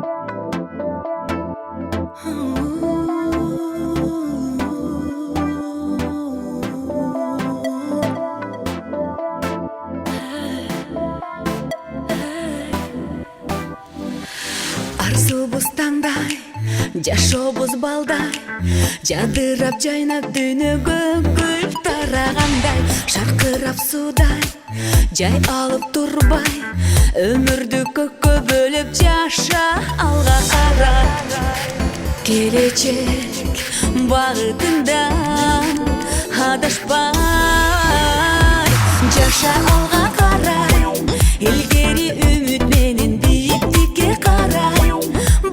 Арзубуз таңдай, жашообуз балдай, жадырап жайнап дүйнөгө гүл тарагандай, шаркырап суудай, жай алып турбай, өмүрдү көккө бөлүп жаша алга карап. Келечек багытыңдан адашпай, жаша алга карай, илгери үмүт менен бийиктикке карай,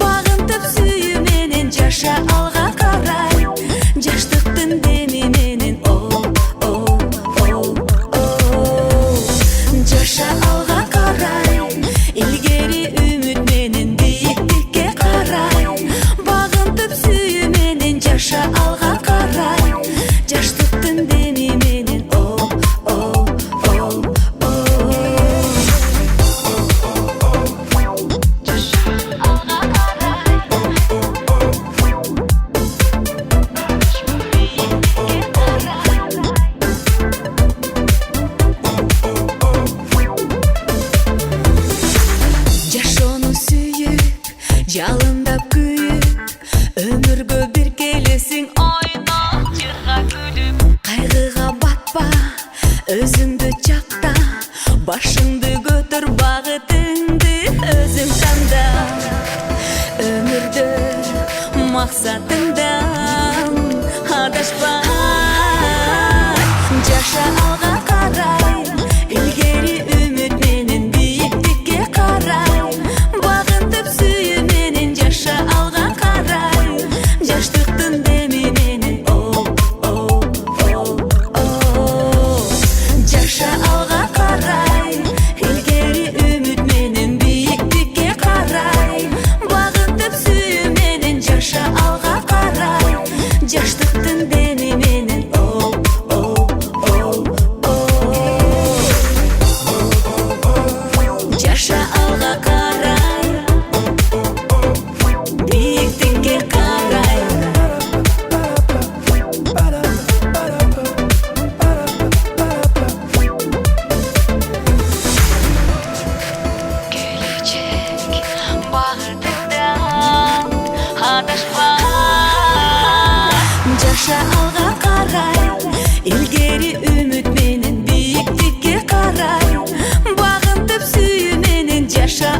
багынтып сүйүү менен жаша алга карай, жаштыктын деми менен жаша алга карай, илгери үмүт менен бийиктикке карай, багынтып сүйүү менен жаша алга карай, жаштыктын деми менен жалындап күйүп, өмүргө бир келесиң ойноп, жырга күлүп. Кайгыга батпа, өзүңдү чакта, башыңды көтөр, багытыңды өзүң танда. Өмүрдө максатыңдан адашпай, жаша алга карай, илгери үмүт менен бийиктикке карай, багынтып сүйүү менен жаша алга карай, жаштыктын деми менен жаша алга карай, илгери үмүт менен бийиктикке карай, багынтып сүйүү менен жаша алга карай, жаштыктын деми менен жаша алга карай, бийиктикке карай. Келечек багытыңдан адашпай, жаша алга карай, илгери үмүт менен бийиктикке карай, багынтып сүйүү менен жаша